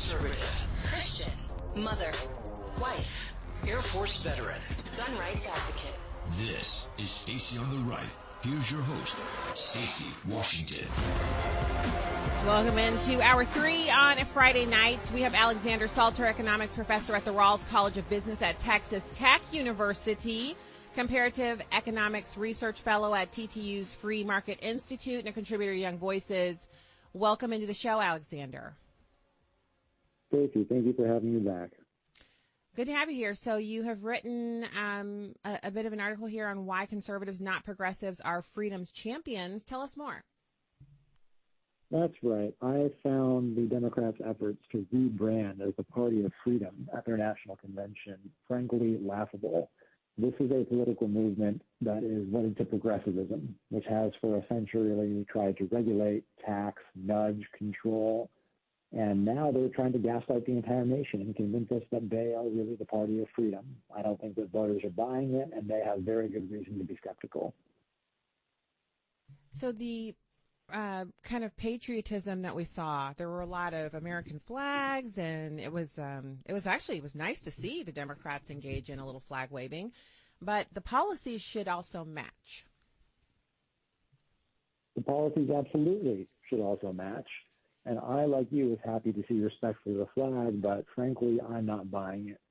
conservative, Christian, mother, wife, Air Force veteran, gun rights advocate. This is Stacy on the Right. Here's your host, Stacy Washington. Welcome into Hour 3 on a Friday night. We have Alexander Salter, economics professor at the Rawls College of Business at Texas Tech University, comparative economics research fellow at TTU's Free Market Institute, and a contributor to Young Voices. Welcome into the show, Alexander. Stacy, thank you for having me back. Good to have you here. So you have written a bit of an article here on why conservatives, not progressives, are freedom's champions. Tell us more. That's right. I found the Democrats' efforts to rebrand as the party of freedom at their national convention frankly laughable. This is a political movement that is wedded to progressivism, which has for a century tried to regulate, tax, nudge, control. And now they're trying to gaslight the entire nation and convince us that they are really the party of freedom. I don't think that voters are buying it, and they have very good reason to be skeptical. So the kind of patriotism that we saw, there were a lot of American flags, and it was nice to see the Democrats engage in a little flag waving, but the policies should also match. The policies absolutely should also match. And I, like you, was happy to see respect for the flag, but frankly, I'm not buying it.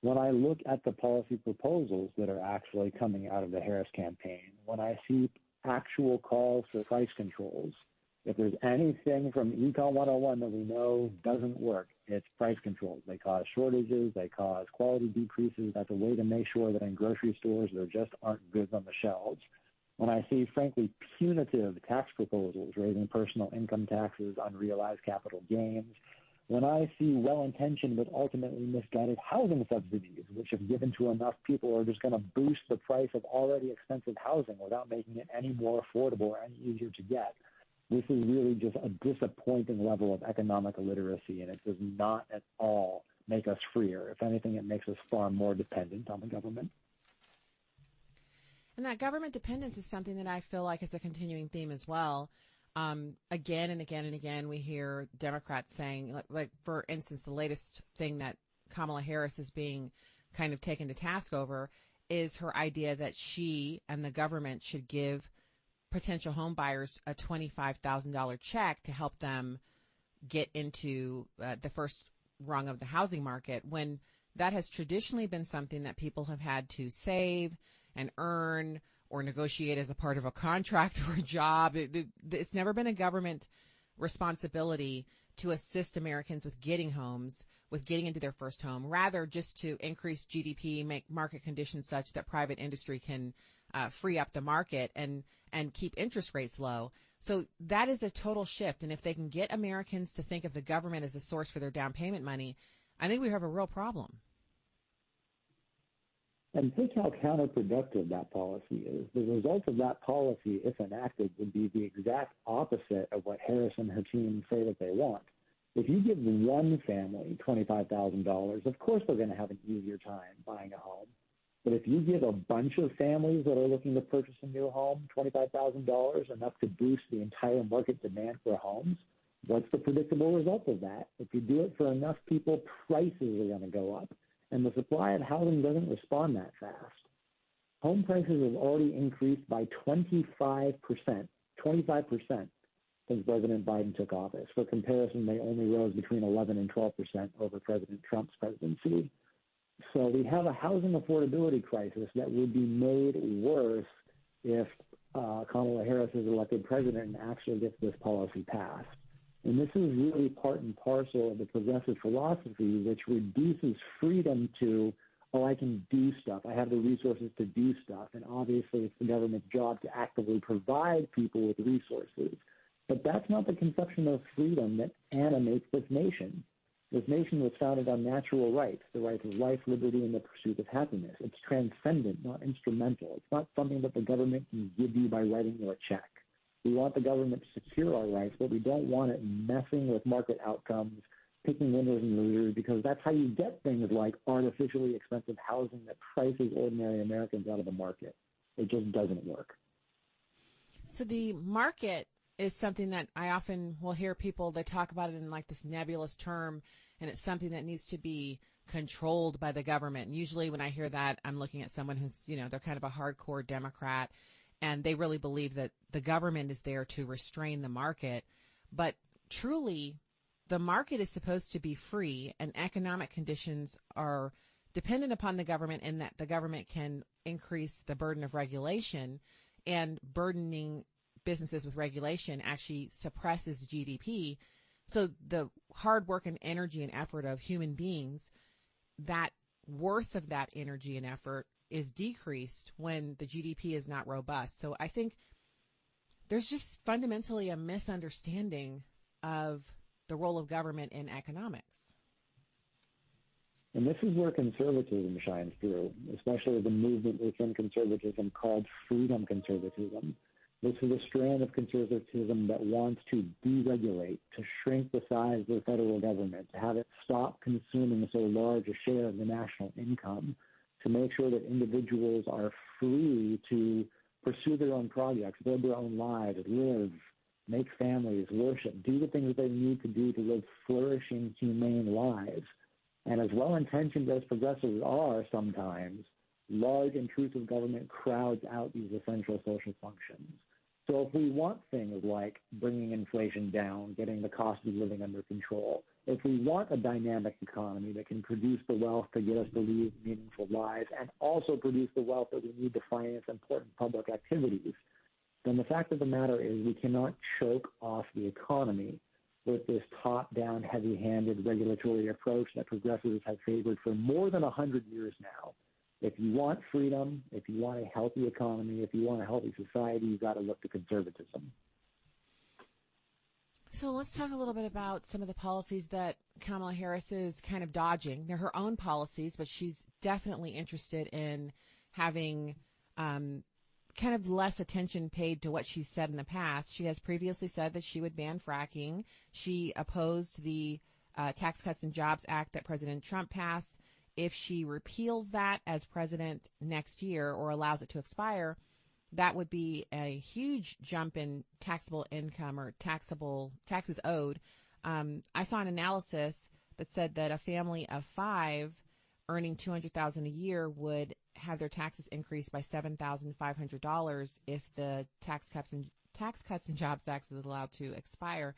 When I look at the policy proposals that are actually coming out of the Harris campaign, when I see actual calls for price controls, if there's anything from Econ 101 that we know doesn't work, it's price controls. They cause shortages, they cause quality decreases. That's a way to make sure that in grocery stores there just aren't goods on the shelves. When I see, frankly, punitive tax proposals, raising personal income taxes, unrealized capital gains, when I see well-intentioned but ultimately misguided housing subsidies, which if given to enough people are just going to boost the price of already expensive housing without making it any more affordable or any easier to get, this is really just a disappointing level of economic illiteracy, and it does not at all make us freer. If anything, it makes us far more dependent on the government. And that government dependence is something that I feel like is a continuing theme as well. Again and again and again, we hear Democrats saying, like for instance, the latest thing that Kamala Harris is being kind of taken to task over is her idea that she and the government should give potential home buyers a $25,000 check to help them get into the first rung of the housing market, when that has traditionally been something that people have had to save and earn or negotiate as a part of a contract or a job. It's never been a government responsibility to assist Americans with getting homes, with getting into their first home, rather just to increase GDP, make market conditions such that private industry can free up the market and keep interest rates low. So that is a total shift. And if they can get Americans to think of the government as a source for their down payment money, I think we have a real problem. And think how counterproductive that policy is. The result of that policy, if enacted, would be the exact opposite of what Harris and her team say that they want. If you give one family $25,000, of course they're going to have an easier time buying a home. But if you give a bunch of families that are looking to purchase a new home $25,000, enough to boost the entire market demand for homes, what's the predictable result of that? If you do it for enough people, prices are going to go up. And the supply of housing doesn't respond that fast. Home prices have already increased by 25% since President Biden took office. For comparison, they only rose between 11 and 12% over President Trump's presidency. So we have a housing affordability crisis that would be made worse if Kamala Harris is elected president and actually gets this policy passed. And this is really part and parcel of the progressive philosophy, which reduces freedom to, oh, I can do stuff. I have the resources to do stuff. And obviously it's the government's job to actively provide people with resources. But that's not the conception of freedom that animates this nation. This nation was founded on natural rights, the rights of life, liberty, and the pursuit of happiness. It's transcendent, not instrumental. It's not something that the government can give you by writing you a check. We want the government to secure our rights, but we don't want it messing with market outcomes, picking winners and losers, because that's how you get things like artificially expensive housing that prices ordinary Americans out of the market. It just doesn't work. So the market is something that I often will hear people, they talk about it in like this nebulous term, and it's something that needs to be controlled by the government. And usually when I hear that, I'm looking at someone who's, they're kind of a hardcore Democrat, and they really believe that the government is there to restrain the market. But truly, the market is supposed to be free, and economic conditions are dependent upon the government in that the government can increase the burden of regulation, and burdening businesses with regulation actually suppresses GDP. So the hard work and energy and effort of human beings, that worth of that energy and effort is decreased when the GDP is not robust. So I think there's just fundamentally a misunderstanding of the role of government in economics. And this is where conservatism shines through, especially the movement within conservatism called Freedom Conservatism. This is a strand of conservatism that wants to deregulate, to shrink the size of the federal government, to have it stop consuming so large a share of the national income, to make sure that individuals are free to pursue their own projects, build their own lives, live, make families, worship, do the things that they need to do to live flourishing, humane lives. And as well-intentioned as progressives are sometimes, large intrusive government crowds out these essential social functions. So if we want things like bringing inflation down, getting the cost of living under control, if we want a dynamic economy that can produce the wealth to get us to lead meaningful lives and also produce the wealth that we need to finance important public activities, then the fact of the matter is we cannot choke off the economy with this top-down, heavy-handed regulatory approach that progressives have favored for more than 100 years now. If you want freedom, if you want a healthy economy, if you want a healthy society, you've got to look to conservatism. So let's talk a little bit about some of the policies that Kamala Harris is kind of dodging. They're her own policies, but she's definitely interested in having kind of less attention paid to what she's said in the past. She has previously said that she would ban fracking. She opposed the Tax Cuts and Jobs Act that President Trump passed. If she repeals that as president next year or allows it to expire, that would be a huge jump in taxable income or taxes owed. I saw an analysis that said that a family of 5 earning $200,000 a year would have their taxes increased by $7,500 if the Tax Cuts and Jobs Act is allowed to expire.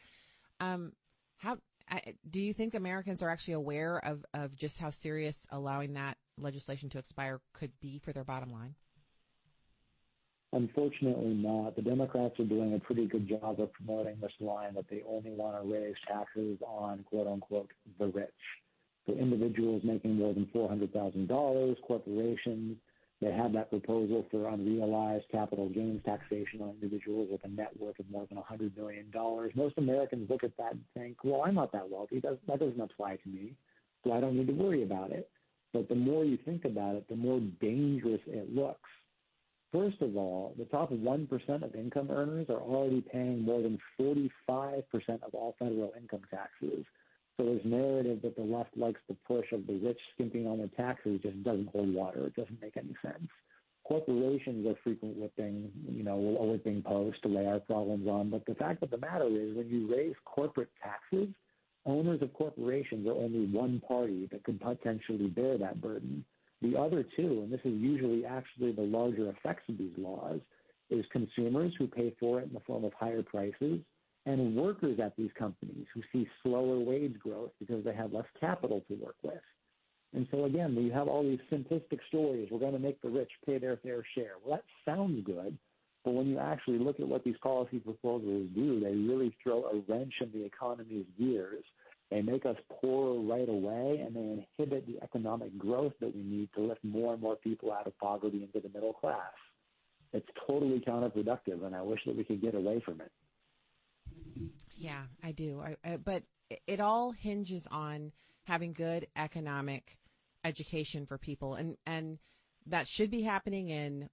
Do you think Americans are actually aware of just how serious allowing that legislation to expire could be for their bottom line? Unfortunately not. The Democrats are doing a pretty good job of promoting this line that they only want to raise taxes on, quote unquote, the rich. So individuals making more than $400,000, corporations, they have that proposal for unrealized capital gains taxation on individuals with a net worth of more than $100 million. Most Americans look at that and think, well, I'm not that wealthy. That doesn't apply to me, so I don't need to worry about it. But the more you think about it, the more dangerous it looks. First of all, the top 1% of income earners are already paying more than 45% of all federal income taxes. So this narrative that the left likes to push of the rich skimping on their taxes just doesn't hold water. It doesn't make any sense. Corporations are frequent whipping post to lay our problems on. But the fact of the matter is when you raise corporate taxes, owners of corporations are only one party that could potentially bear that burden. The other two, and this is usually actually the larger effects of these laws, is consumers who pay for it in the form of higher prices, and workers at these companies who see slower wage growth because they have less capital to work with. And so, again, you have all these simplistic stories. We're going to make the rich pay their fair share. Well, that sounds good, but when you actually look at what these policy proposals do, they really throw a wrench in the economy's gears. They make us poorer right away, and they inhibit the economic growth that we need to lift more and more people out of poverty into the middle class. It's totally counterproductive, and I wish that we could get away from it. Yeah, I do. But it all hinges on having good economic education for people. And that should be happening in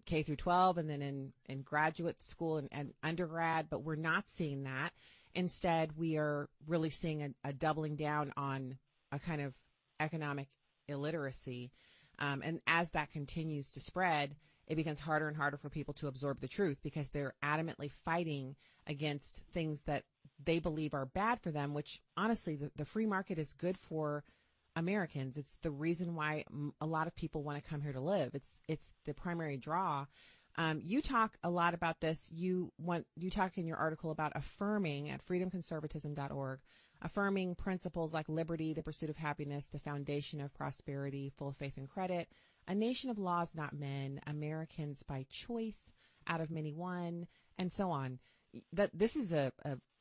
K through 12 and then in graduate school and undergrad. But we're not seeing that. Instead, we are really seeing a doubling down on a kind of economic illiteracy. And as that continues to spread, it becomes harder and harder for people to absorb the truth because they're adamantly fighting against things that they believe are bad for them, which honestly, the free market is good for Americans. It's the reason why a lot of people want to come here to live. It's the primary draw. You talk a lot about this. You talk in your article about affirming at freedomconservatism.org, affirming principles like liberty, the pursuit of happiness, the foundation of prosperity, full faith and credit, a nation of laws, not men, Americans by choice, out of many one, and so on. That this is a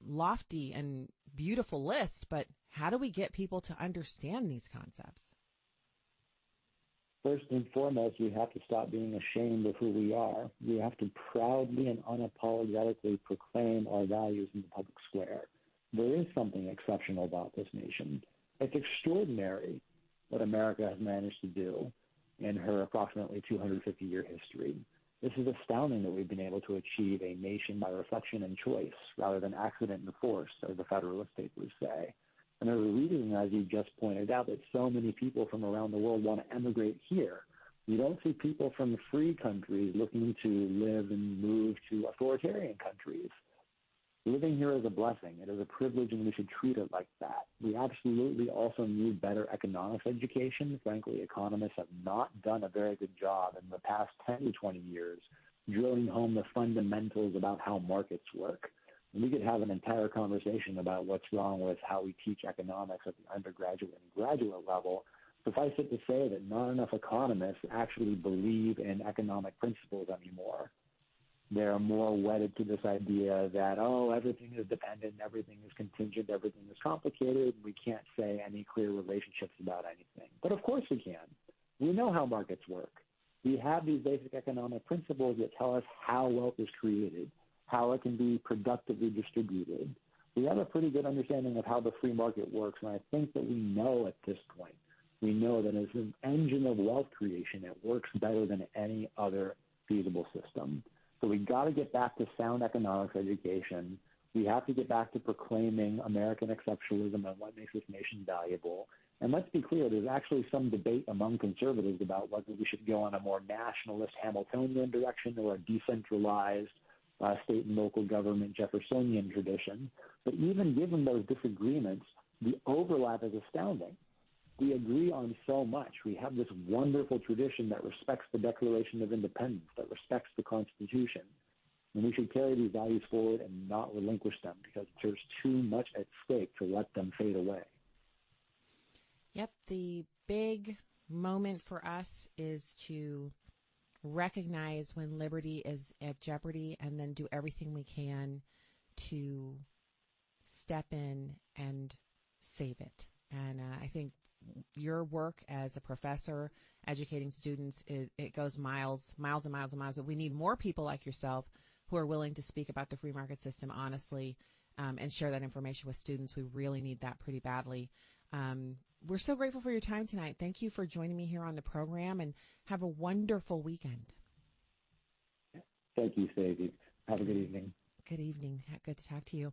lofty and beautiful list, but how do we get people to understand these concepts? First and foremost, we have to stop being ashamed of who we are. We have to proudly and unapologetically proclaim our values in the public square. There is something exceptional about this nation. It's extraordinary what America has managed to do in her approximately 250-year history. This is astounding that we've been able to achieve a nation by reflection and choice rather than accident and force, as the Federalist Papers say. And there's a reason, as you just pointed out, that so many people from around the world want to emigrate here. You don't see people from free countries looking to live and move to authoritarian countries. Living here is a blessing. It is a privilege, and we should treat it like that. We absolutely also need better economics education. Frankly, economists have not done a very good job in the past 10 to 20 years drilling home the fundamentals about how markets work. And we could have an entire conversation about what's wrong with how we teach economics at the undergraduate and graduate level. Suffice it to say that not enough economists actually believe in economic principles anymore. They're more wedded to this idea that, everything is dependent, everything is contingent, everything is complicated, we can't say any clear relationships about anything. But of course we can. We know how markets work. We have these basic economic principles that tell us how wealth is created, how it can be productively distributed. We have a pretty good understanding of how the free market works, and I think that we know at this point, we know that as an engine of wealth creation, it works better than any other feasible system. So we got to get back to sound economics education. We have to get back to proclaiming American exceptionalism and what makes this nation valuable. And let's be clear, there's actually some debate among conservatives about whether we should go on a more nationalist Hamiltonian direction or a decentralized state and local government Jeffersonian tradition. But even given those disagreements, the overlap is astounding. We agree on so much. We have this wonderful tradition that respects the Declaration of Independence, that respects the Constitution. And we should carry these values forward and not relinquish them because there's too much at stake to let them fade away. Yep. The big moment for us is to recognize when liberty is at jeopardy and then do everything we can to step in and save it. And I think your work as a professor educating students, it goes miles and miles and miles. But we need more people like yourself who are willing to speak about the free market system honestly and share that information with students. We really need that pretty badly. We're so grateful for your time tonight. Thank you for joining me here on the program, and have a wonderful weekend. Thank you, Stacy. Have a good evening. Good evening. Good to talk to you.